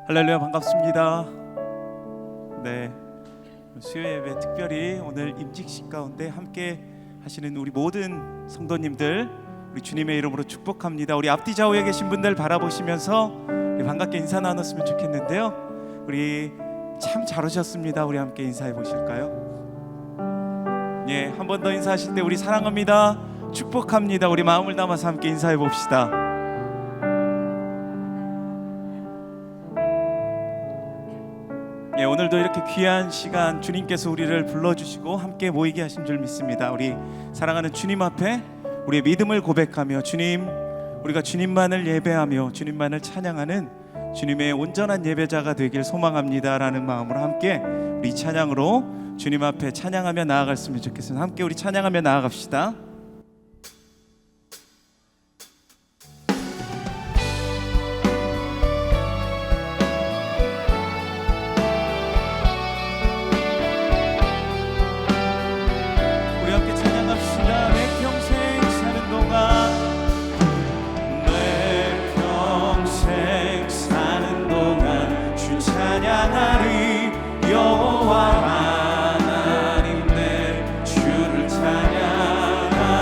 할렐루야, 반갑습니다. 네, 수요 예배 특별히 오늘 임직식 가운데 함께 하시는 우리 모든 성도님들 우리 주님의 이름으로 축복합니다. 우리 앞뒤 좌우에 계신 분들 바라보시면서 우리 반갑게 인사 나눴으면 좋겠는데요. 우리 참 잘 오셨습니다. 우리 함께 인사해 보실까요? 예, 한 번 더 인사하실 때 우리 사랑합니다, 축복합니다. 우리 마음을 담아서 함께 인사해 봅시다. 예, 오늘도 이렇게 귀한 시간 주님께서 우리를 불러주시고 함께 모이게 하신 줄 믿습니다. 우리 사랑하는 주님 앞에 우리의 믿음을 고백하며 주님, 우리가 주님만을 예배하며 주님만을 찬양하는 주님의 온전한 예배자가 되길 소망합니다 라는 마음으로 함께 우리 찬양으로 주님 앞에 찬양하며 나아갔으면 좋겠습니다. 함께 우리 찬양하며 나아갑시다. 여호와 하나님 내 주를 찬양하리.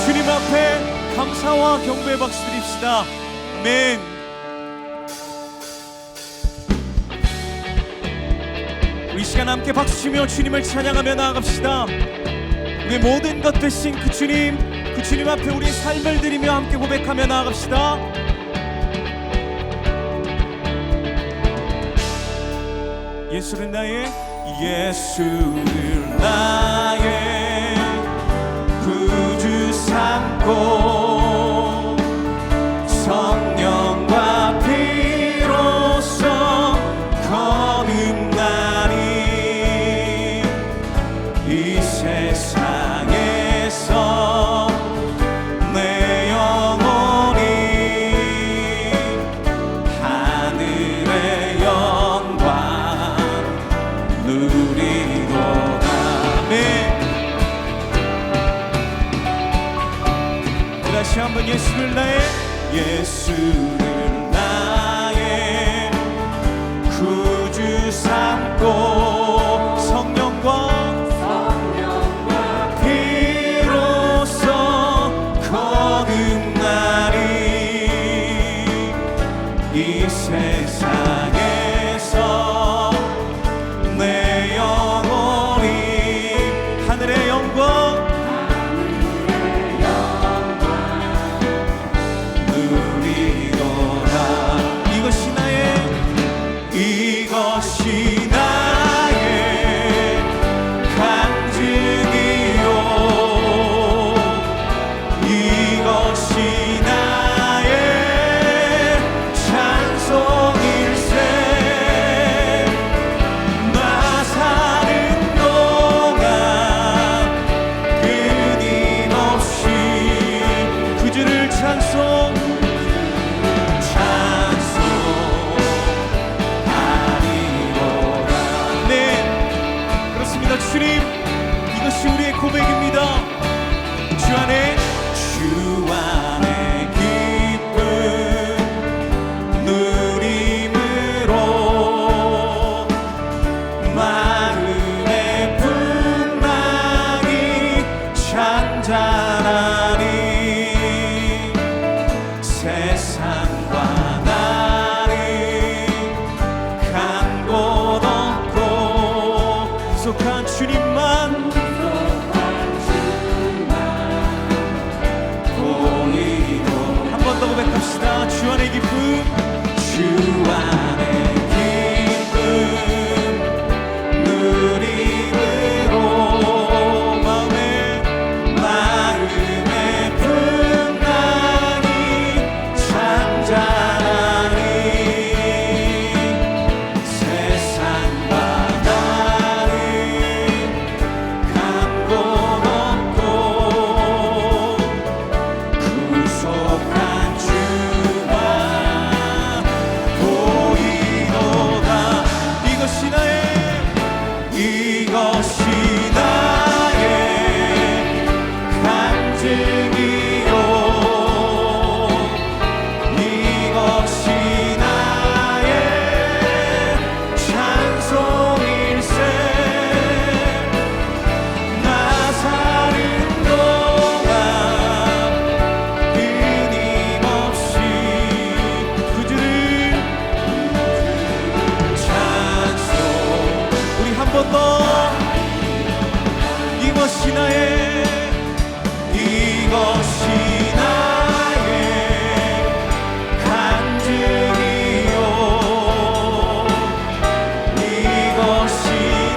주님 앞에 감사와 경배의 박수 드립시다. 아멘. 우리 시간 함께 박수치며 주님을 찬양하며 나아갑시다. 우리의 모든 것 되신 그 주님 앞에 우리의 삶을 드리며 함께 고백하며 나아갑시다. 예수를 나의 구주 삼고 성령과 피로써 거듭나니 이 세상에서 내 영혼이 하늘의 영광 누리도다. 다시 한번 예수를 나의 구주 삼고 성령과 피로써 거듭나리 이 세상에서 내 영혼이 하늘의 영광 이것이 나의 간증이요 이것이 나의 찬송일세 나 사는 동안 끊임없이 그 주를 찬송 주님, 이것이 우리의 고백입니다. 주 안에 기쁨 누림으로 마음의 풍랑이 잔잔하니 세상과 나를 간 곳 없고 구속한 주님만 보이고 한 번 더 고백합시다. 주 안의 기쁨 누림으로 마음의 풍랑이 잔잔하니 세상과 나를 간 곳 없고 구속한 주만 보이도다. 이것이 나의 간증이요 이것이 나의 찬송일세 나 사는 동안 끊임없이 그 주를 찬송. 우리 한 번 더 이것이 나의 간증이요 이것이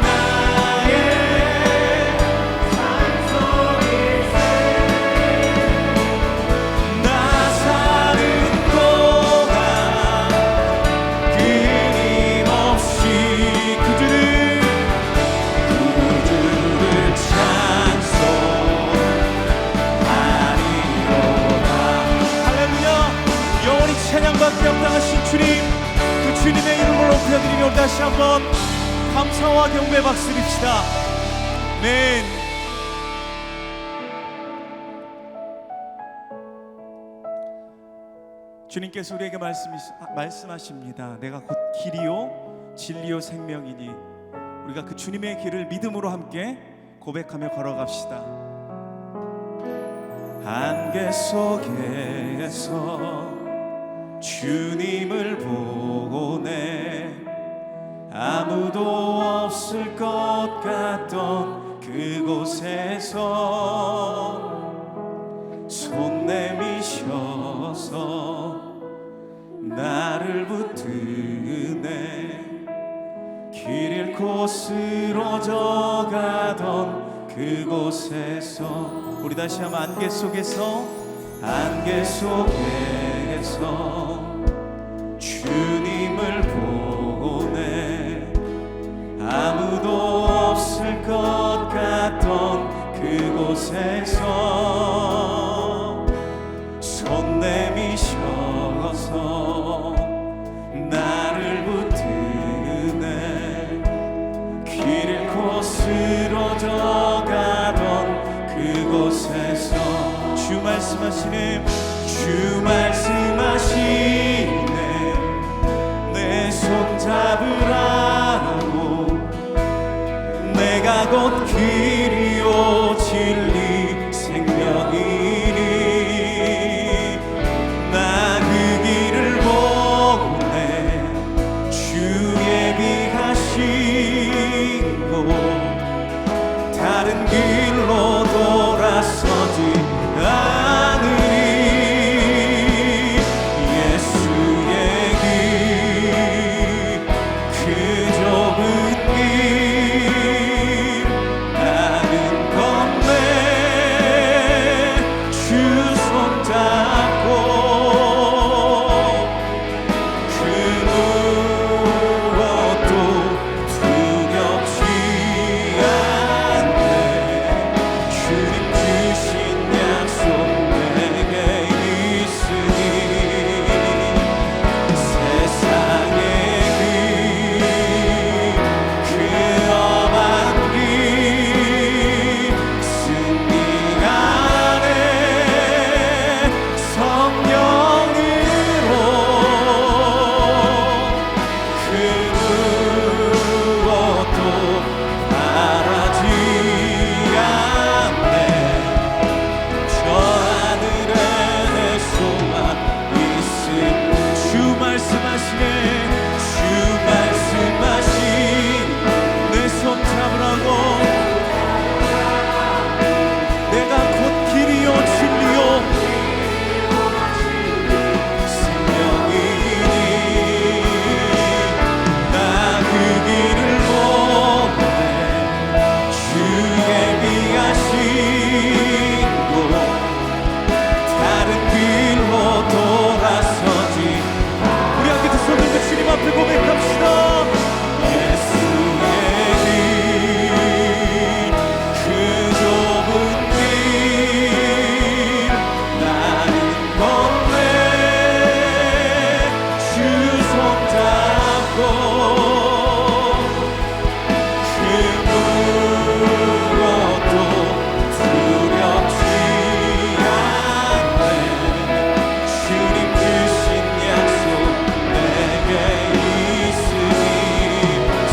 나의 찬송일세 나 사는 동안 끊임없이 그 주를 찬양받게 합당하신 주님, 그 주님의 이름을 높여드리며 다시 한번 감사와 경배 박수 드립시다. 아멘. 주님께서 우리에게 말씀하십니다. 내가 곧 길이요 진리요 생명이니 우리가 그 주님의 길을 믿음으로 함께 고백하며 걸어갑시다. 안개 속에서 주님을 보내 아무도 없을 것 같던 그곳에서 손 내미셔서 나를 붙드네 길 잃고 쓰러져 가던 그곳에서 우리 다시 한번 안개 속에서 주님을 보내 아무도 없을 것 같던 그곳에서 손 내미셔서 나를 붙드네 길 잃고 쓰러져 가던 그곳에서 주 말씀하시네 내 손 잡으라고 내가 곧 길이요 진리 생명이니 나 그 길을 보내 주 예비하신 곳 다른 길로 돌아서지 않으리 예수의 길 그 좁은 길 나는 건네 주 손 잡고 그 무엇도 두렵지 않네 주님 주신 약속 내게 있으니 세상의 그 험한 길 승리하네 성령으로 그 무엇도 바라지 않네 저 하늘에 내 소망 있음 주 말씀하시네 내 손 잡으라고 내가 곧 길이요 진리요 생명이니 나 그 길을 보내 주 예비하신 곳 다른 길로 돌아서지 우리 함께 두 손 들고 주님 앞에 고백합시다 예수의 길 그 좁은 길 나는 건네 주 손 잡고 그 무엇도 두렵지 않네 주님 주신 약속 내게 있으니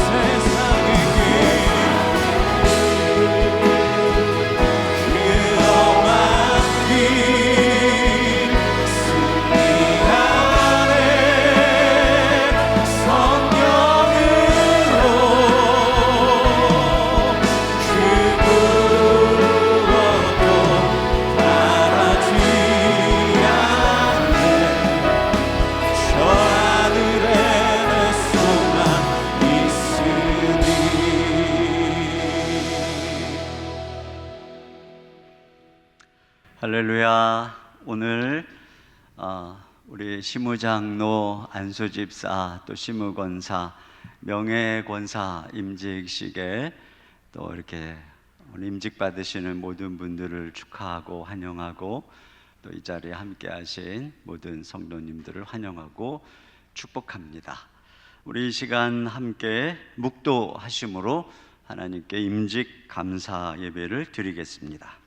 세상의 길 그 험한 길 승리하네 성령으로 그 무엇도 바라지 않네 저 하늘에 내 소망 있으니 할렐루야. 오늘 우리 시무장로, 안수집사, 또 시무권사, 명예권사 임직식에 또 이렇게 오늘 임직 받으시는 모든 분들을 축하하고 환영하고 또 이 자리에 함께하신 모든 성도님들을 환영하고 축복합니다. 우리 이 시간 함께 묵도하심으로 하나님께 임직 감사 예배를 드리겠습니다.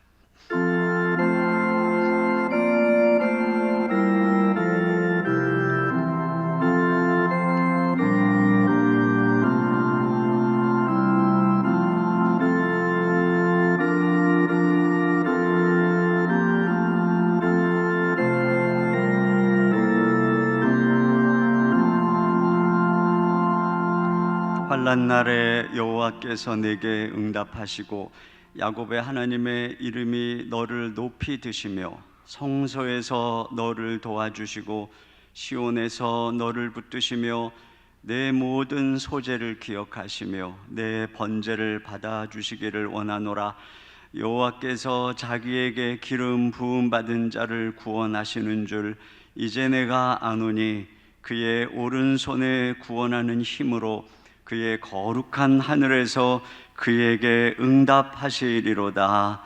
환난 날에 여호와께서 내게 응답하시고 야곱의 하나님의 이름이 너를 높이 드시며 성소에서 너를 도와주시고 시온에서 너를 붙드시며 내 모든 소재를 기억하시며 내 번제를 받아주시기를 원하노라. 여호와께서 자기에게 기름 부음 받은 자를 구원하시는 줄 이제 내가 아노니 그의 오른손에 구원하는 힘으로 그의 거룩한 하늘에서 그에게 응답하시리로다.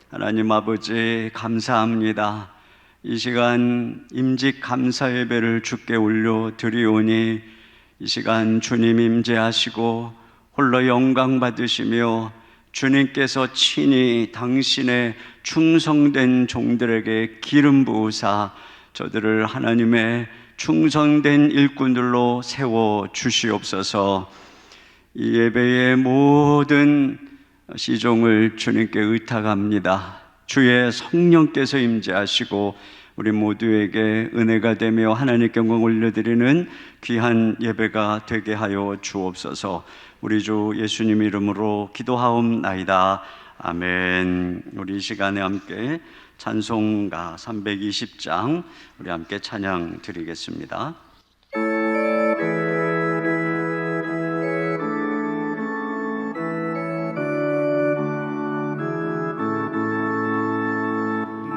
하나님 아버지 감사합니다. 이 시간 임직 감사 예배를 주께 올려 드리오니 이 시간 주님 임재하시고 홀로 영광 받으시며 주님께서 친히 당신의 충성된 종들에게 기름 부으사 저들을 하나님의 충성된 일꾼들로 세워 주시옵소서. 이 예배의 모든 시종을 주님께 의탁합니다. 주의 성령께서 임재하시고 우리 모두에게 은혜가 되며 하나님께 영광 올려드리는 귀한 예배가 되게 하여 주옵소서. 우리 주 예수님 이름으로 기도하옵나이다. 아멘. 우리 이 시간에 함께 찬송가 320장 우리 함께 찬양 드리겠습니다.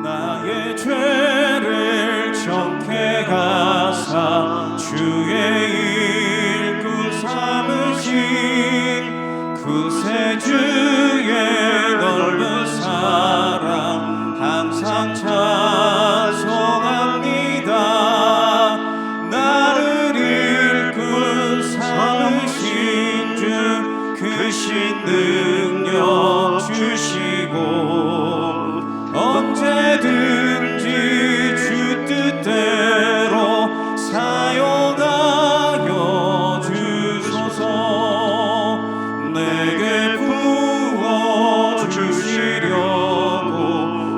나의 죄를 정케 가사 주의 일꾼 삼으신 그새 주의 넓은 사랑 항상 찬송합니다. 나를 일꾼 삼으신 주 크신 능력 주시고 언제든지 주 뜻대로 사용하여 주소서. 내게 부어주시려고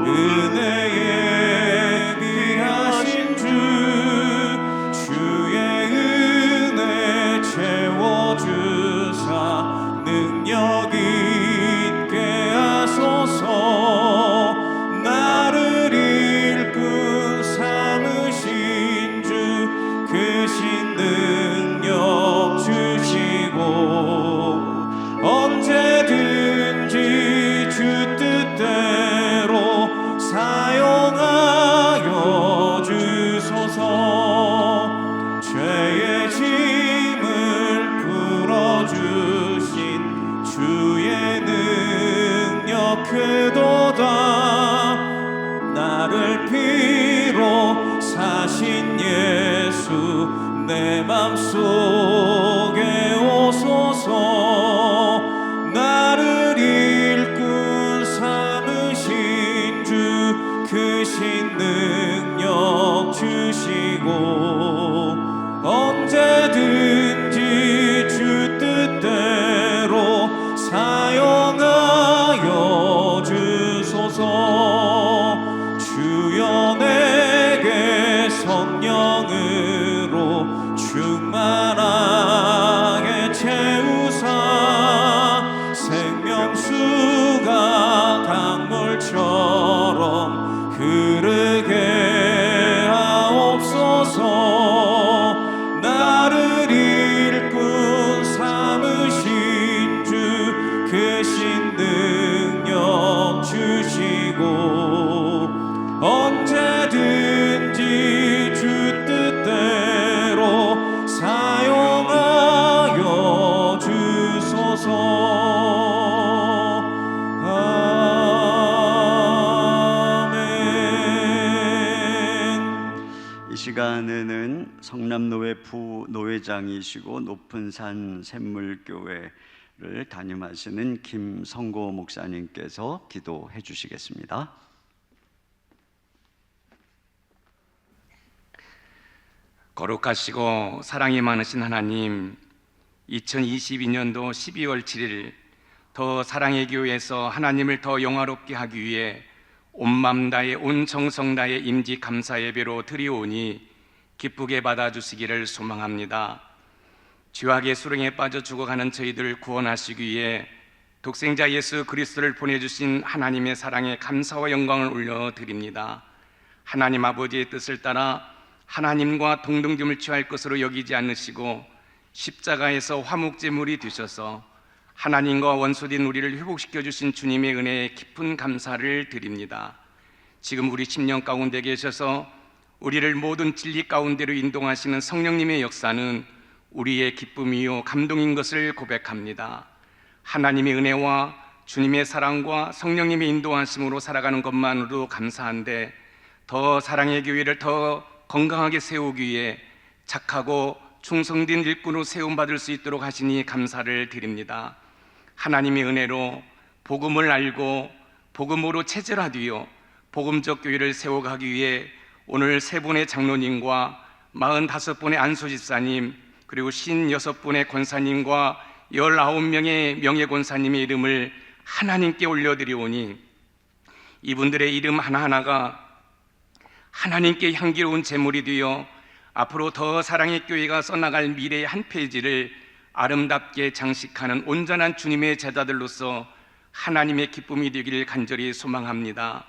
은혜에 귀하신 주 주의 은혜 채워주사 능력 있게 하소서. 나를 일꾼 삼으신 주 크신 능력 주시고 언제든지 주 뜻대로 사용하여 주소서. 죄의 짐을 풀어주신 주의 능력 크도다. 나를 피로 사신 예수 내 맘속에 오소서. 나를 일꾼 삼으신 주 크신 능력 주시고 언제든지 주 뜻대로 사용하여 주소서. 주여 내게 성령으로 충만하게 채우사 생명수가 강물처럼 흐르게 하옵소서. 나를 일꾼 삼으신 주 크신 능력 주시고 언제든지 주 뜻대로 사용하여 주소서. 아멘. 이 시간에는 성남노회 부노회장이시고 높은산 샘물교회를 담임하시는 김성고 목사님께서 기도해 주시겠습니다. 거룩하시고 사랑이 많으신 하나님, 2022년도 12월 7일 더 사랑의 교회에서 하나님을 더 영화롭게 하기 위해 온 맘 다해 온 정성 다해 임직 감사 예배로 드리오니 기쁘게 받아주시기를 소망합니다. 죄악의 수렁에 빠져 죽어가는 저희들을 구원하시기 위해 독생자 예수 그리스도를 보내주신 하나님의 사랑에 감사와 영광을 올려드립니다. 하나님 아버지의 뜻을 따라 하나님과 동등됨을 취할 것으로 여기지 않으시고 십자가에서 화목제물이 되셔서 하나님과 원수된 우리를 회복시켜 주신 주님의 은혜에 깊은 감사를 드립니다. 지금 우리 심령 가운데 계셔서 우리를 모든 진리 가운데로 인도하시는 성령님의 역사는 우리의 기쁨이요 감동인 것을 고백합니다. 하나님의 은혜와 주님의 사랑과 성령님의 인도하심으로 살아가는 것만으로도 감사한데 더 사랑의 교회를 더 건강하게 세우기 위해 착하고 충성된 일꾼으로 세움받을 수 있도록 하시니 감사를 드립니다. 하나님의 은혜로 복음을 알고 복음으로 체질화되어 복음적 교회를 세워가기 위해 오늘 3분의 장로님과 45분의 안수집사님 그리고 56분의 권사님과 19명의 명예권사님의 이름을 하나님께 올려드리오니 이분들의 이름 하나하나가 하나님께 향기로운 제물이 되어 앞으로 더 사랑의 교회가 써나갈 미래의 한 페이지를 아름답게 장식하는 온전한 주님의 제자들로서 하나님의 기쁨이 되기를 간절히 소망합니다.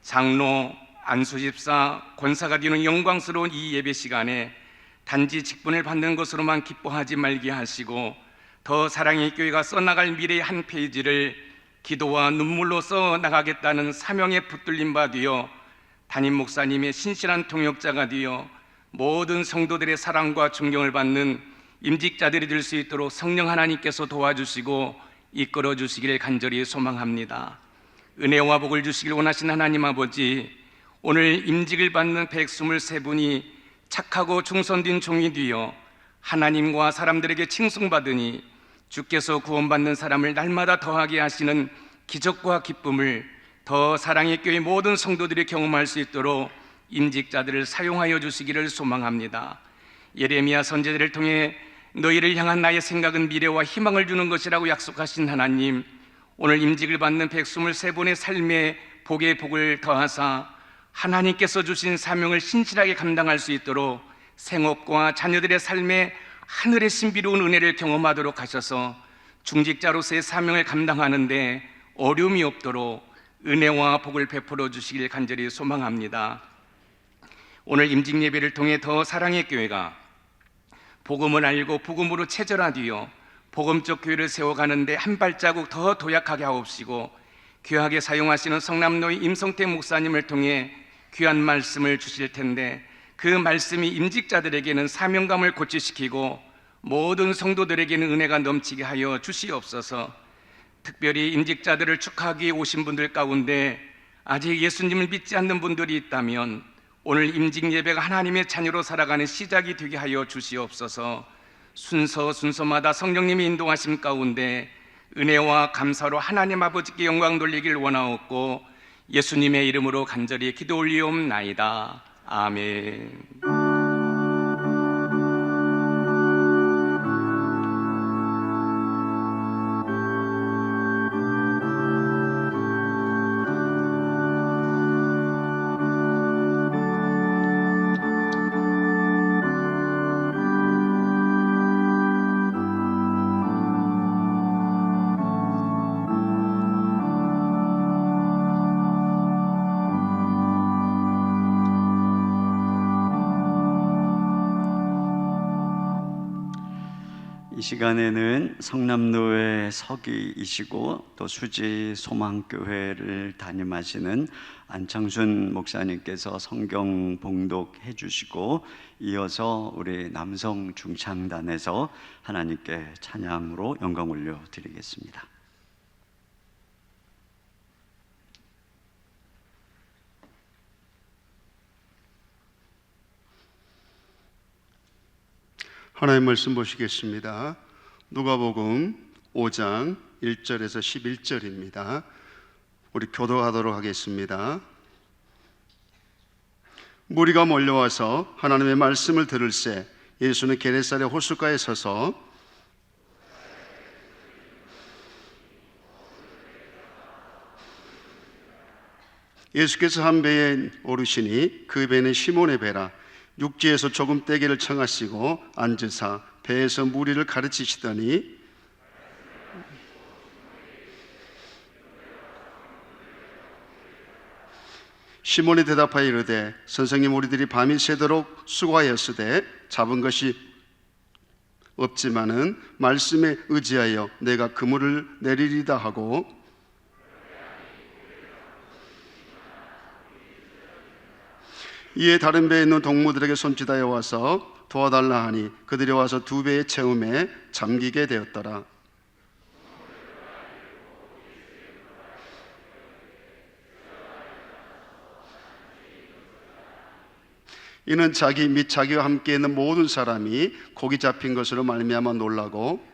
장로, 안수집사, 권사가 되는 영광스러운 이 예배 시간에 단지 직분을 받는 것으로만 기뻐하지 말게 하시고 더 사랑의 교회가 써나갈 미래의 한 페이지를 기도와 눈물로 써나가겠다는 사명에 붙들린 바 되어 담임 목사님의 신실한 통역자가 되어 모든 성도들의 사랑과 존경을 받는 임직자들이 될 수 있도록 성령 하나님께서 도와주시고 이끌어 주시기를 간절히 소망합니다. 은혜와 복을 주시길 원하신 하나님 아버지, 오늘 임직을 받는 123분이 착하고 충성된 종이 되어 하나님과 사람들에게 칭송받으니 주께서 구원받는 사람을 날마다 더하게 하시는 기적과 기쁨을 더 사랑의 교회 모든 성도들이 경험할 수 있도록 임직자들을 사용하여 주시기를 소망합니다. 예레미야 선지자를 통해 너희를 향한 나의 생각은 미래와 희망을 주는 것이라고 약속하신 하나님, 오늘 임직을 받는 123분의 삶에 복의 복을 더하사 하나님께서 주신 사명을 신실하게 감당할 수 있도록 생업과 자녀들의 삶에 하늘의 신비로운 은혜를 경험하도록 하셔서 중직자로서의 사명을 감당하는데 어려움이 없도록 은혜와 복을 베풀어 주시길 간절히 소망합니다. 오늘 임직 예배를 통해 더 사랑의 교회가 복음을 알고 복음으로 체절하되어 복음적 교회를 세워가는데 한 발자국 더 도약하게 하옵시고 귀하게 사용하시는 성남로의 임성태 목사님을 통해 귀한 말씀을 주실 텐데 그 말씀이 임직자들에게는 사명감을 고취시키고 모든 성도들에게는 은혜가 넘치게 하여 주시옵소서. 특별히 임직자들을 축하하기 위해 오신 분들 가운데 아직 예수님을 믿지 않는 분들이 있다면 오늘 임직 예배가 하나님의 자녀로 살아가는 시작이 되게 하여 주시옵소서. 순서마다 성령님이 인도하심 가운데 은혜와 감사로 하나님 아버지께 영광 돌리길 원하옵고 예수님의 이름으로 간절히 기도 올리옵나이다. 아멘. 이 시간에는 성남로의 서기이시고 또 수지 소망교회를 담임하시는 안창순 목사님께서 성경 봉독해 주시고 이어서 우리 남성 중창단에서 하나님께 찬양으로 영광 올려 드리겠습니다. 하나님 말씀 보시겠습니다. 누가복음 5장 1절에서 11절입니다. 우리 교도하도록 하겠습니다. 무리가 몰려와서 하나님의 말씀을 들을새 예수는 게네사렛 호숫가에 서서 예수께서 한 배에 오르시니 그 배는 시몬의 배라 육지에서 조금 떼기를 청하시고 앉으사 배에서 무리를 가르치시더니 시몬이 대답하여 이르되 선생님, 우리들이 밤이 새도록 수고하였으되 잡은 것이 없지만은 말씀에 의지하여 내가 그물을 내리리다 하고 이에 다른 배에 있는 동무들에게 손짓하여 와서 도와달라 하니 그들이 와서 두 배의 채움에 잠기게 되었더라. 이는 자기 및 자기와 함께 있는 모든 사람이 고기 잡힌 것으로 말미암아 놀라고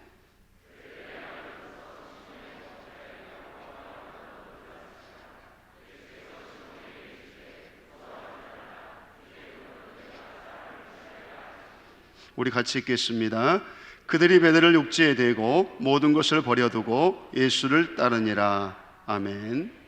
우리 같이 읽겠습니다. 그들이 배들을 육지에 대고 모든 것을 버려두고 예수를 따르니라. 아멘.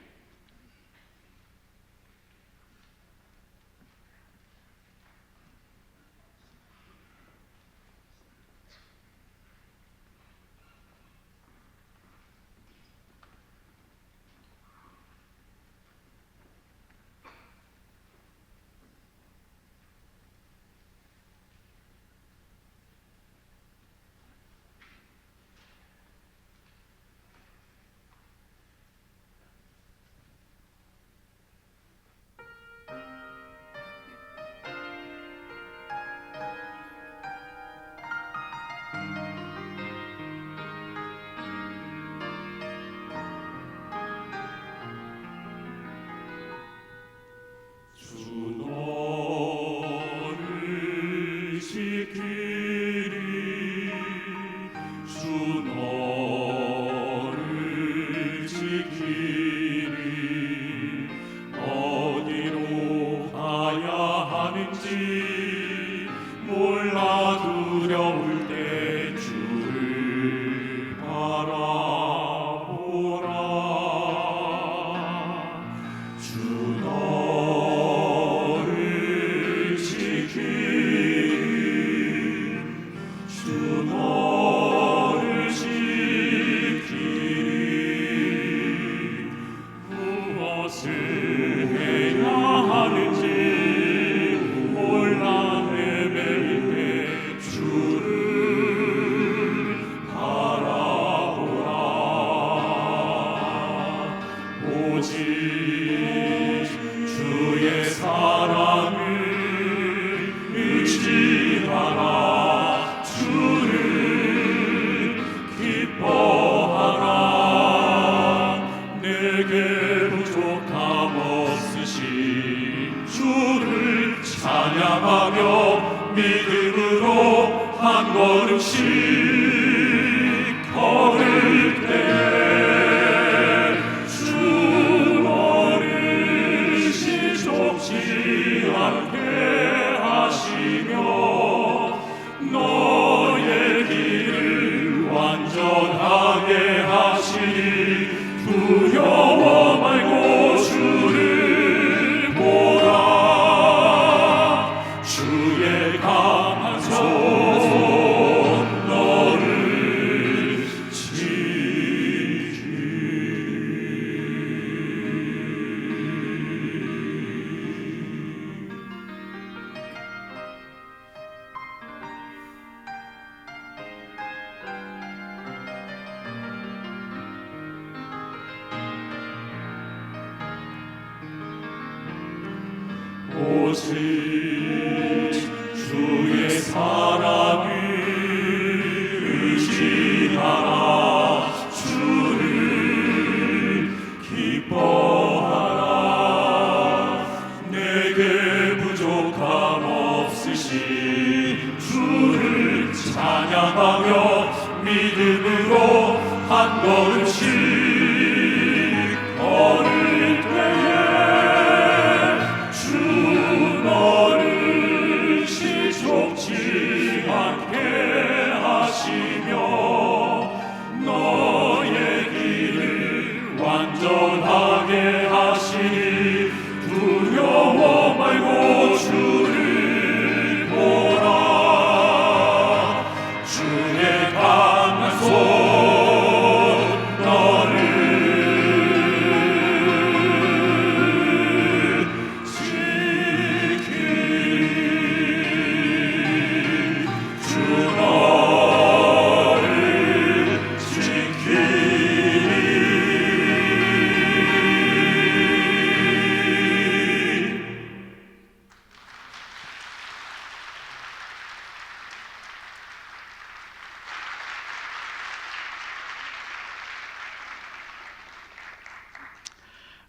오직 주의 사랑을 의지하라. 주를 기뻐하라. 내게 부족함 없으신 주를 찬양하며 믿음으로 한 걸음씩 걸을 때에 너를 시족지 않게 하시며 너의 길을 완전하게 하시니 두려워 말고 주를 보라. 주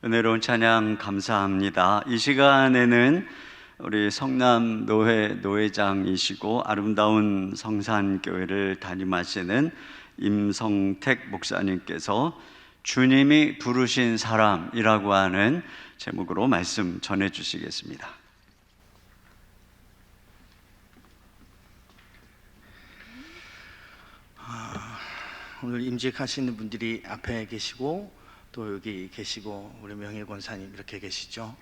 은혜로운 찬양 감사합니다. 이 시간에는 우리 성남 노회장이시고 아름다운 성산교회를 담임하시는 임성택 목사님께서 주님이 부르신 사람이라고 하는 제목으로 말씀 전해 주시겠습니다. 오늘 임직하시는 분들이 앞에 계시고 또 여기 계시고 우리 명예 권사님 이렇게 계시죠.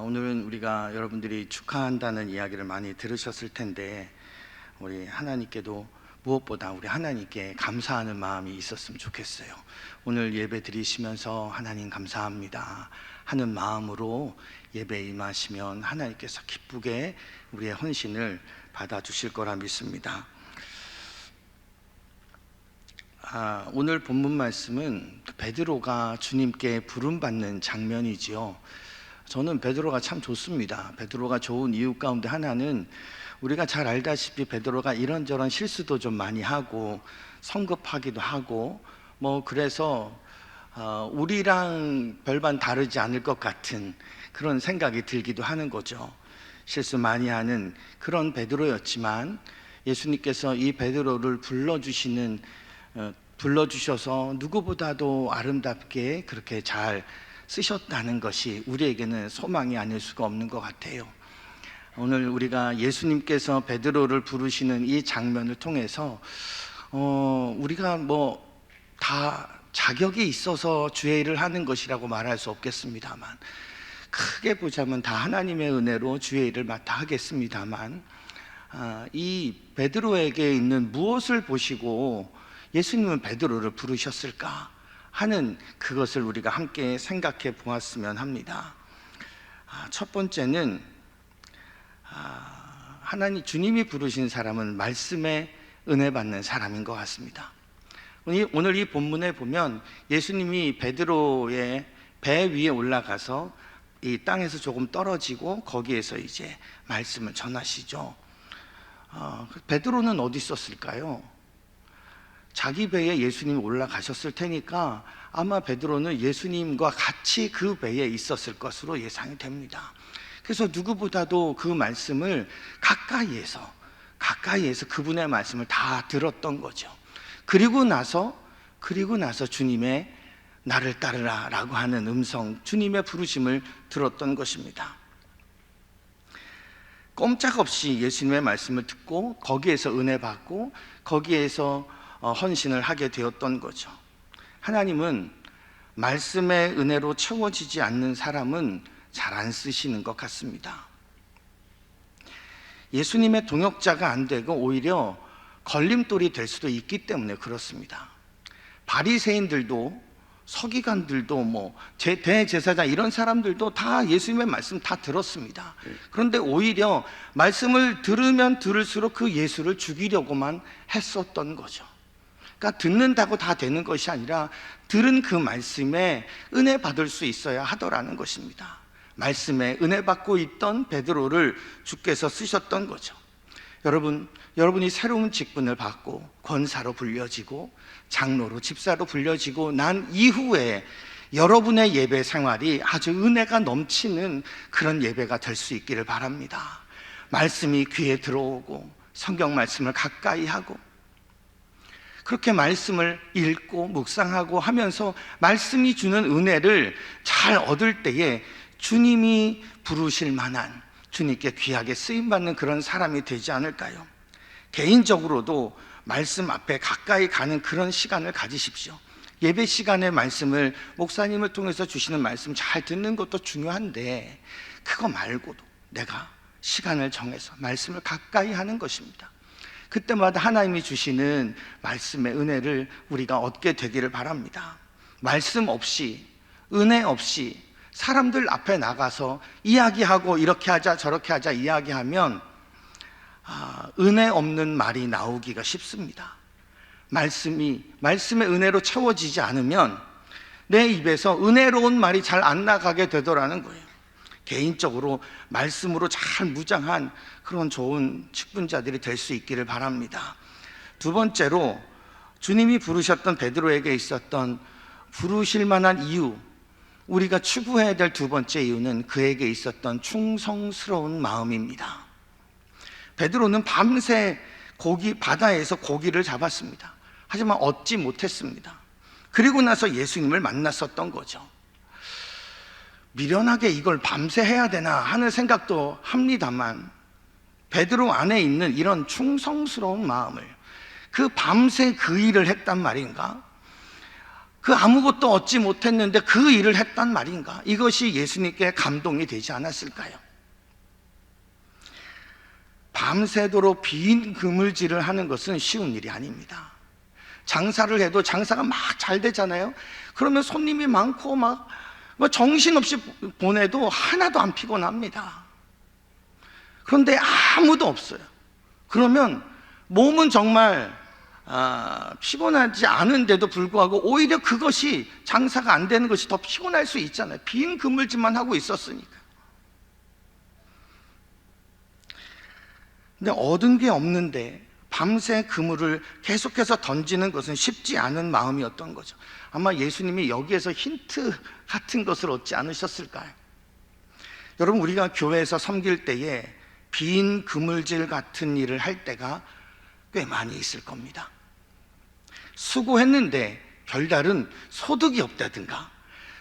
오늘은 우리가 여러분들이 축하한다는 이야기를 많이 들으셨을 텐데 우리 하나님께도 무엇보다 우리 하나님께 감사하는 마음이 있었으면 좋겠어요. 오늘 예배 드리시면서 하나님 감사합니다 하는 마음으로 예배에 임하시면 하나님께서 기쁘게 우리의 헌신을 받아주실 거라 믿습니다. 오늘 본문 말씀은 베드로가 주님께 부름받는 장면이지요. 저는 베드로가 참 좋습니다. 베드로가 좋은 이유 가운데 하나는 우리가 잘 알다시피 베드로가 이런저런 실수도 좀 많이 하고 성급하기도 하고 그래서 우리랑 별반 다르지 않을 것 같은 그런 생각이 들기도 하는 거죠. 실수 많이 하는 그런 베드로였지만 예수님께서 이 베드로를 불러주셔서 누구보다도 아름답게 그렇게 잘 쓰셨다는 것이 우리에게는 소망이 아닐 수가 없는 것 같아요. 오늘 우리가 예수님께서 베드로를 부르시는 이 장면을 통해서 우리가 다 자격이 있어서 주의 일을 하는 것이라고 말할 수 없겠습니다만, 크게 보자면 다 하나님의 은혜로 주의 일을 맡아 하겠습니다만, 이 베드로에게 있는 무엇을 보시고 예수님은 베드로를 부르셨을까 하는 그것을 우리가 함께 생각해 보았으면 합니다. 첫 번째는 주님이 부르신 사람은 말씀에 은혜 받는 사람인 것 같습니다. 오늘 이 본문에 보면 예수님이 베드로의 배 위에 올라가서 이 땅에서 조금 떨어지고 거기에서 이제 말씀을 전하시죠. 베드로는 어디 있었을까요? 자기 배에 예수님이 올라가셨을 테니까 아마 베드로는 예수님과 같이 그 배에 있었을 것으로 예상이 됩니다. 그래서 누구보다도 그 말씀을 가까이에서 그분의 말씀을 다 들었던 거죠. 그리고 나서 주님의 나를 따르라 라고 하는 음성, 주님의 부르심을 들었던 것입니다. 꼼짝없이 예수님의 말씀을 듣고 거기에서 은혜 받고 거기에서 헌신을 하게 되었던 거죠. 하나님은 말씀의 은혜로 채워지지 않는 사람은 잘 안 쓰시는 것 같습니다. 예수님의 동역자가 안 되고 오히려 걸림돌이 될 수도 있기 때문에 그렇습니다. 바리새인들도 서기관들도 대제사장 이런 사람들도 다 예수님의 말씀 다 들었습니다. 그런데 오히려 말씀을 들으면 들을수록 그 예수를 죽이려고만 했었던 거죠. 그러니까 듣는다고 다 되는 것이 아니라 들은 그 말씀에 은혜 받을 수 있어야 하더라는 것입니다. 말씀에 은혜 받고 있던 베드로를 주께서 쓰셨던 거죠. 여러분이 새로운 직분을 받고 권사로 불려지고 장로로 집사로 불려지고 난 이후에 여러분의 예배 생활이 아주 은혜가 넘치는 그런 예배가 될 수 있기를 바랍니다. 말씀이 귀에 들어오고 성경 말씀을 가까이 하고 그렇게 말씀을 읽고 묵상하고 하면서 말씀이 주는 은혜를 잘 얻을 때에 주님이 부르실 만한, 주님께 귀하게 쓰임받는 그런 사람이 되지 않을까요? 개인적으로도 말씀 앞에 가까이 가는 그런 시간을 가지십시오. 예배 시간에 말씀을 목사님을 통해서 주시는 말씀 잘 듣는 것도 중요한데 그거 말고도 내가 시간을 정해서 말씀을 가까이 하는 것입니다. 그때마다 하나님이 주시는 말씀의 은혜를 우리가 얻게 되기를 바랍니다. 말씀 없이, 은혜 없이 사람들 앞에 나가서 이야기하고 이렇게 하자 저렇게 하자 이야기하면 은혜 없는 말이 나오기가 쉽습니다. 말씀의 은혜로 채워지지 않으면 내 입에서 은혜로운 말이 잘 안 나가게 되더라는 거예요. 개인적으로 말씀으로 잘 무장한 그런 좋은 직분자들이 될 수 있기를 바랍니다. 두 번째로 주님이 부르셨던 베드로에게 있었던 부르실 만한 이유, 우리가 추구해야 될 두 번째 이유는 그에게 있었던 충성스러운 마음입니다. 베드로는 밤새 바다에서 고기를 잡았습니다. 하지만 얻지 못했습니다. 그리고 나서 예수님을 만났었던 거죠. 미련하게 이걸 밤새 해야 되나 하는 생각도 합니다만, 베드로 안에 있는 이런 충성스러운 마음을, 그 밤새 그 일을 했단 말인가? 그 아무것도 얻지 못했는데 그 일을 했단 말인가? 이것이 예수님께 감동이 되지 않았을까요? 밤새도록 빈 그물질을 하는 것은 쉬운 일이 아닙니다. 장사를 해도 장사가 막 잘 되잖아요. 그러면 손님이 많고 막 정신없이 보내도 하나도 안 피곤합니다. 그런데 아무도 없어요. 그러면 몸은 정말 피곤하지 않은데도 불구하고 오히려 그것이, 장사가 안 되는 것이 더 피곤할 수 있잖아요. 빈 그물질만 하고 있었으니까. 근데 얻은 게 없는데 밤새 그물을 계속해서 던지는 것은 쉽지 않은 마음이었던 거죠. 아마 예수님이 여기에서 힌트 같은 것을 얻지 않으셨을까요? 여러분, 우리가 교회에서 섬길 때에 빈 그물질 같은 일을 할 때가 꽤 많이 있을 겁니다. 수고했는데 별다른 소득이 없다든가,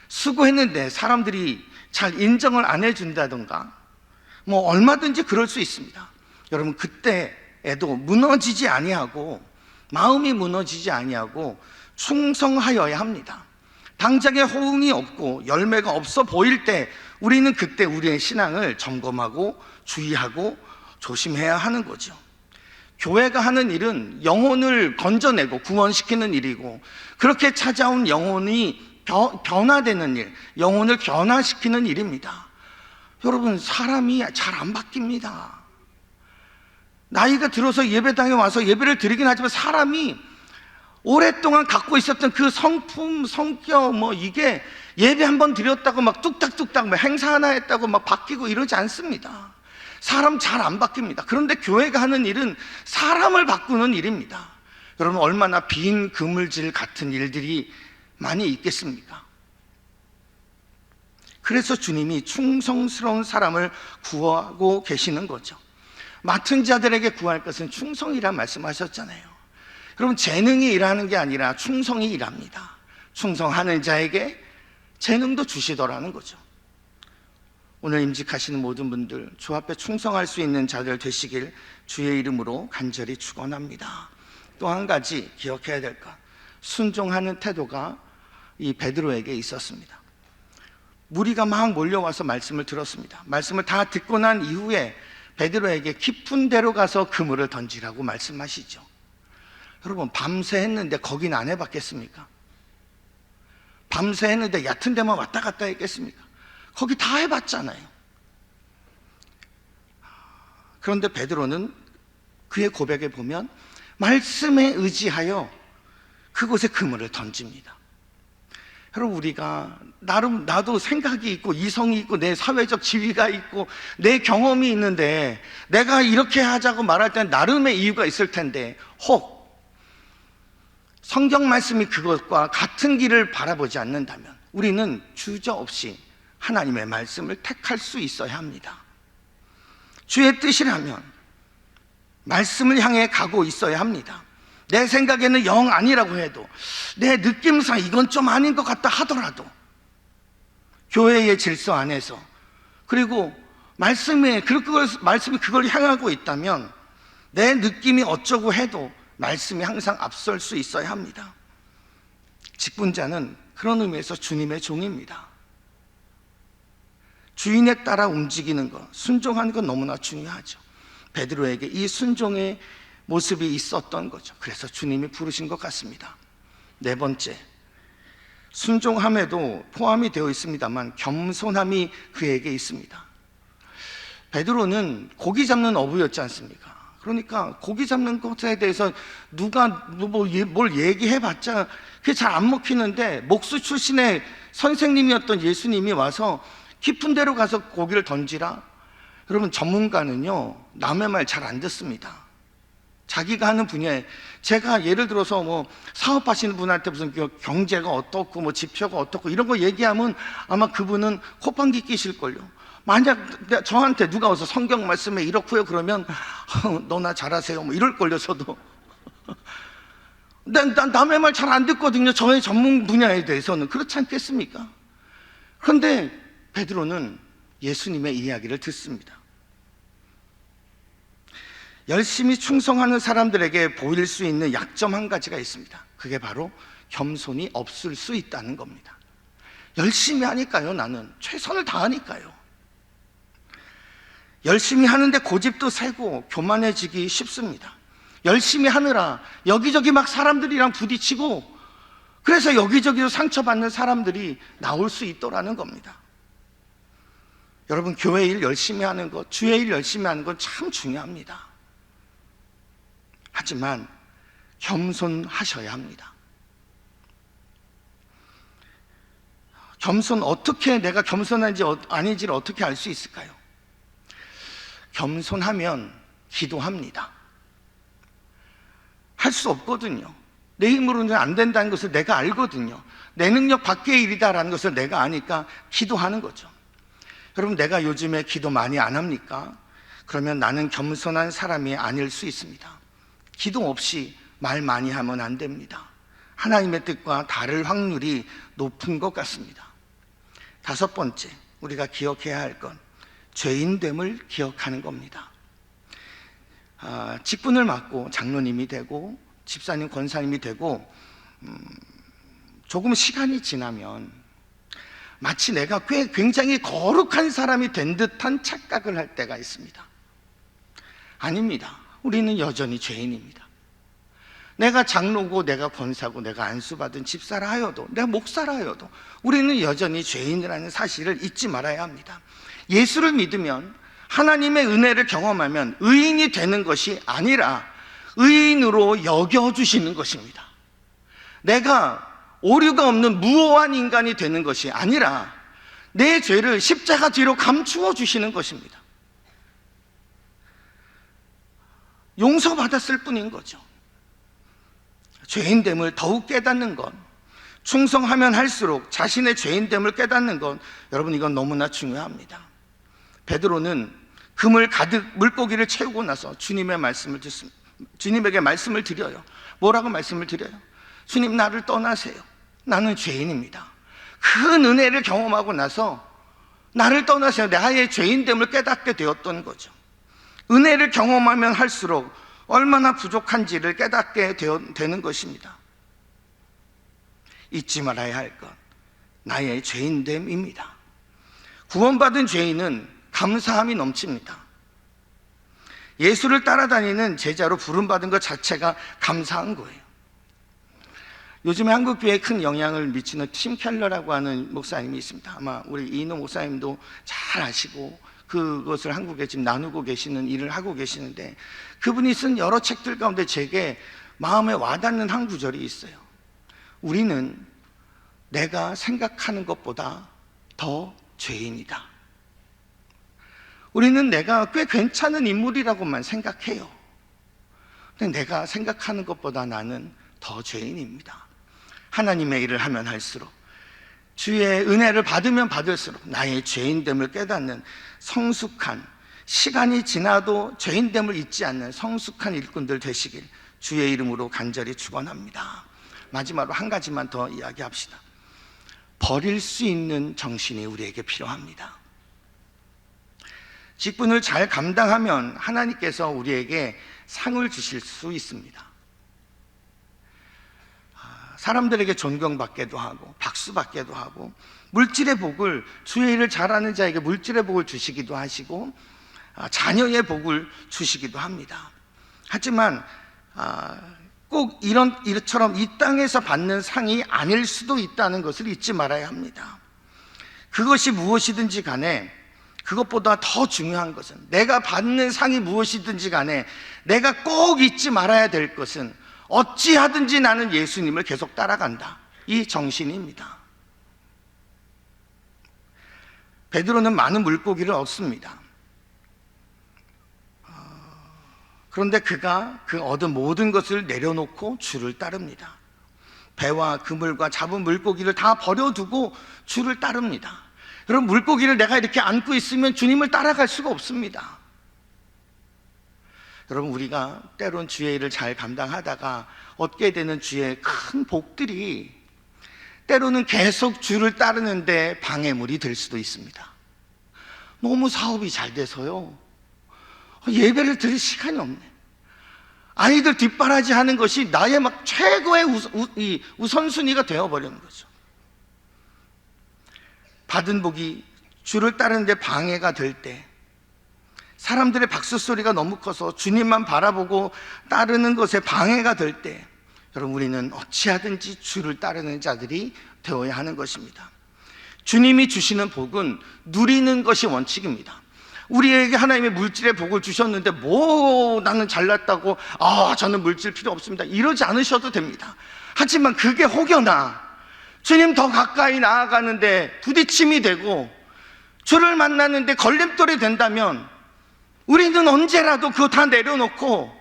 수고했는데 사람들이 잘 인정을 안 해준다든가, 얼마든지 그럴 수 있습니다. 여러분, 그때에도 무너지지 아니하고, 마음이 무너지지 아니하고 충성하여야 합니다. 당장에 호응이 없고 열매가 없어 보일 때 우리는 그때 우리의 신앙을 점검하고 주의하고 조심해야 하는 거죠. 교회가 하는 일은 영혼을 건져내고 구원시키는 일이고, 그렇게 찾아온 영혼이 변화되는 일, 영혼을 변화시키는 일입니다. 여러분, 사람이 잘 안 바뀝니다. 나이가 들어서 예배당에 와서 예배를 드리긴 하지만 사람이 오랫동안 갖고 있었던 그 성품, 성격, 이게 예배 한번 드렸다고 막 뚝딱뚝딱 행사 하나 했다고 막 바뀌고 이러지 않습니다. 사람 잘 안 바뀝니다. 그런데 교회가 하는 일은 사람을 바꾸는 일입니다. 여러분, 얼마나 빈 그물질 같은 일들이 많이 있겠습니까? 그래서 주님이 충성스러운 사람을 구하고 계시는 거죠. 맡은 자들에게 구할 것은 충성이라 말씀하셨잖아요. 여러분, 재능이 일하는 게 아니라 충성이 일합니다. 충성하는 자에게 재능도 주시더라는 거죠. 오늘 임직하시는 모든 분들, 주 앞에 충성할 수 있는 자들 되시길 주의 이름으로 간절히 축원합니다. 또 한 가지 기억해야 될 것, 순종하는 태도가 이 베드로에게 있었습니다. 무리가 막 몰려와서 말씀을 들었습니다. 말씀을 다 듣고 난 이후에 베드로에게 깊은 데로 가서 그물을 던지라고 말씀하시죠. 여러분, 밤새 했는데 거긴 안 해봤겠습니까? 밤새 했는데 얕은 데만 왔다 갔다 했겠습니까? 거기 다 해봤잖아요. 그런데 베드로는 그의 고백에 보면 말씀에 의지하여 그곳에 그물을 던집니다. 여러분, 우리가 나도 생각이 있고 이성이 있고 내 사회적 지위가 있고 내 경험이 있는데 내가 이렇게 하자고 말할 때는 나름의 이유가 있을 텐데, 혹 성경 말씀이 그것과 같은 길을 바라보지 않는다면 우리는 주저없이 하나님의 말씀을 택할 수 있어야 합니다. 주의 뜻이라면 말씀을 향해 가고 있어야 합니다. 내 생각에는 영 아니라고 해도, 내 느낌상 이건 좀 아닌 것 같다 하더라도 교회의 질서 안에서, 그리고 말씀이 그걸 향하고 있다면 내 느낌이 어쩌고 해도 말씀이 항상 앞설 수 있어야 합니다. 직분자는 그런 의미에서 주님의 종입니다. 주인에 따라 움직이는 것, 순종하는 건 너무나 중요하죠. 베드로에게 이 순종의 모습이 있었던 거죠. 그래서 주님이 부르신 것 같습니다. 네 번째, 순종함에도 포함이 되어 있습니다만 겸손함이 그에게 있습니다. 베드로는 고기 잡는 어부였지 않습니까? 그러니까 고기 잡는 것에 대해서 누가 뭘 얘기해봤자 그게 잘 안 먹히는데, 목수 출신의 선생님이었던 예수님이 와서 깊은 데로 가서 고기를 던지라. 여러분, 전문가는요 남의 말 잘 안 듣습니다. 자기가 하는 분야에, 제가 예를 들어서 뭐 사업하시는 분한테 무슨 경제가 어떻고 뭐 지표가 어떻고 이런 거 얘기하면 아마 그분은 콧방귀 끼실걸요. 만약 저한테 누가 와서 성경 말씀에 이렇고요 그러면 너나 잘하세요 뭐 이럴걸요. 저도 난 남의 말 잘 안 듣거든요. 저의 전문 분야에 대해서는. 그렇지 않겠습니까? 그런데 베드로는 예수님의 이야기를 듣습니다. 열심히 충성하는 사람들에게 보일 수 있는 약점 한 가지가 있습니다. 그게 바로 겸손이 없을 수 있다는 겁니다. 열심히 하니까요. 나는 최선을 다하니까요. 열심히 하는데 고집도 세고 교만해지기 쉽습니다. 열심히 하느라 여기저기 막 사람들이랑 부딪히고, 그래서 여기저기서 상처받는 사람들이 나올 수 있더라는 겁니다. 여러분, 교회 일 열심히 하는 것, 주의 일 열심히 하는 건 참 중요합니다. 하지만 겸손하셔야 합니다. 어떻게 내가 겸손한지 아닌지를 어떻게 알 수 있을까요? 겸손하면 기도합니다. 할 수 없거든요. 내 힘으로는 안 된다는 것을 내가 알거든요. 내 능력 밖의 일이다라는 것을 내가 아니까 기도하는 거죠. 여러분, 내가 요즘에 기도 많이 안 합니까? 그러면 나는 겸손한 사람이 아닐 수 있습니다. 기도 없이 말 많이 하면 안 됩니다. 하나님의 뜻과 다를 확률이 높은 것 같습니다. 다섯 번째, 우리가 기억해야 할 건 죄인됨을 기억하는 겁니다. 직분을 맡고 장로님이 되고 집사님, 권사님이 되고 조금 시간이 지나면 마치 내가 굉장히 거룩한 사람이 된 듯한 착각을 할 때가 있습니다. 아닙니다. 우리는 여전히 죄인입니다. 내가 장로고 내가 권사고 내가 안수받은 집사라 하여도, 내가 목사라 하여도 우리는 여전히 죄인이라는 사실을 잊지 말아야 합니다. 예수를 믿으면, 하나님의 은혜를 경험하면 의인이 되는 것이 아니라 의인으로 여겨주시는 것입니다. 내가 오류가 없는 무오한 인간이 되는 것이 아니라 내 죄를 십자가 뒤로 감추어 주시는 것입니다. 용서받았을 뿐인 거죠. 죄인됨을 더욱 깨닫는 것, 충성하면 할수록 자신의 죄인됨을 깨닫는 것, 여러분, 이건 너무나 중요합니다. 베드로는 그물 가득 물고기를 채우고 나서 주님의 말씀을 듣습니다. 주님에게 말씀을 드려요. 뭐라고 말씀을 드려요? 주님, 나를 떠나세요. 나는 죄인입니다. 큰 은혜를 경험하고 나서 나를 떠나세요. 나의 죄인됨을 깨닫게 되었던 거죠. 은혜를 경험하면 할수록 얼마나 부족한지를 깨닫게 되는 것입니다. 잊지 말아야 할 것, 나의 죄인됨입니다. 구원받은 죄인은 감사함이 넘칩니다. 예수를 따라다니는 제자로 부름받은 것 자체가 감사한 거예요. 요즘에 한국교회에 큰 영향을 미치는 팀 켈러라고 하는 목사님이 있습니다. 아마 우리 이인호 목사님도 잘 아시고 그것을 한국에 지금 나누고 계시는 일을 하고 계시는데, 그분이 쓴 여러 책들 가운데 제게 마음에 와닿는 한 구절이 있어요. 우리는 내가 생각하는 것보다 더 죄인이다. 우리는 내가 꽤 괜찮은 인물이라고만 생각해요. 근데 내가 생각하는 것보다 나는 더 죄인입니다. 하나님의 일을 하면 할수록, 주의 은혜를 받으면 받을수록 나의 죄인됨을 깨닫는 성숙한, 시간이 지나도 죄인됨을 잊지 않는 성숙한 일꾼들 되시길 주의 이름으로 간절히 축원합니다. 마지막으로 한 가지만 더 이야기합시다. 버릴 수 있는 정신이 우리에게 필요합니다. 직분을 잘 감당하면 하나님께서 우리에게 상을 주실 수 있습니다. 사람들에게 존경받게도 하고 박수 받게도 하고, 물질의 복을, 주의 일을 잘하는 자에게 물질의 복을 주시기도 하시고 자녀의 복을 주시기도 합니다. 하지만 꼭 이처럼 이 땅에서 받는 상이 아닐 수도 있다는 것을 잊지 말아야 합니다. 그것이 무엇이든지 간에, 그것보다 더 중요한 것은, 내가 받는 상이 무엇이든지 간에 내가 꼭 잊지 말아야 될 것은, 어찌하든지 나는 예수님을 계속 따라간다, 이 정신입니다. 베드로는 많은 물고기를 얻습니다. 그런데 그가 그 얻은 모든 것을 내려놓고 주를 따릅니다. 배와 그물과 잡은 물고기를 다 버려두고 주를 따릅니다. 여러분, 물고기를 내가 이렇게 안고 있으면 주님을 따라갈 수가 없습니다. 여러분, 우리가 때론 주의 일을 잘 감당하다가 얻게 되는 주의 큰 복들이 때로는 계속 주를 따르는데 방해물이 될 수도 있습니다. 너무 사업이 잘 돼서요, 예배를 드릴 시간이 없네. 아이들 뒷바라지 하는 것이 나의 막 최고의 우선순위가 되어버리는 거죠. 받은 복이 주를 따르는데 방해가 될 때, 사람들의 박수 소리가 너무 커서 주님만 바라보고 따르는 것에 방해가 될 때, 여러분, 우리는 어찌하든지 주를 따르는 자들이 되어야 하는 것입니다. 주님이 주시는 복은 누리는 것이 원칙입니다. 우리에게 하나님의 물질의 복을 주셨는데 나는 잘났다고 저는 물질 필요 없습니다, 이러지 않으셔도 됩니다. 하지만 그게 혹여나 주님 더 가까이 나아가는데 부딪힘이 되고 주를 만나는데 걸림돌이 된다면 우리는 언제라도 그거 다 내려놓고,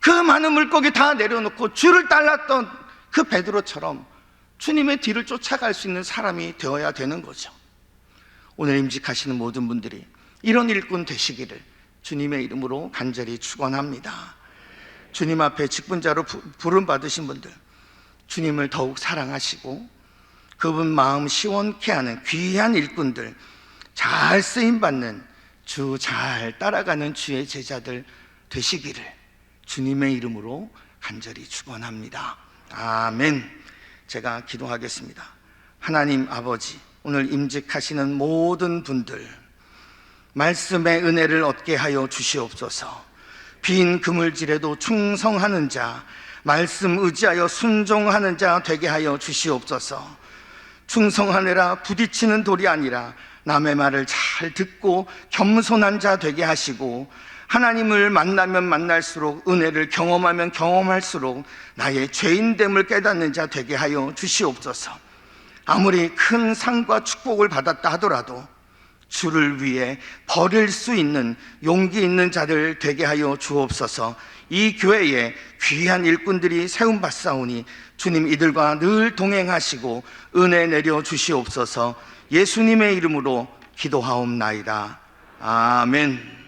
그 많은 물고기 다 내려놓고 주를 따랐던 그 베드로처럼 주님의 뒤를 쫓아갈 수 있는 사람이 되어야 되는 거죠. 오늘 임직하시는 모든 분들이 이런 일꾼 되시기를 주님의 이름으로 간절히 축원합니다. 주님 앞에 직분자로 부름 받으신 분들, 주님을 더욱 사랑하시고 그분 마음 시원케 하는 귀한 일꾼들, 잘 쓰임받는 주 잘 따라가는 주의 제자들 되시기를 주님의 이름으로 간절히 축원합니다. 아멘. 제가 기도하겠습니다. 하나님 아버지, 오늘 임직하시는 모든 분들 말씀의 은혜를 얻게 하여 주시옵소서. 빈 그물질에도 충성하는 자, 말씀 의지하여 순종하는 자 되게 하여 주시옵소서. 충성하느라 부딪히는 돌이 아니라 남의 말을 잘 듣고 겸손한 자 되게 하시고, 하나님을 만나면 만날수록, 은혜를 경험하면 경험할수록 나의 죄인됨을 깨닫는 자 되게 하여 주시옵소서. 아무리 큰 상과 축복을 받았다 하더라도 주를 위해 버릴 수 있는 용기 있는 자들 되게 하여 주옵소서. 이 교회에 귀한 일꾼들이 세움받사오니 주님 이들과 늘 동행하시고 은혜 내려 주시옵소서. 예수님의 이름으로 기도하옵나이다. 아멘.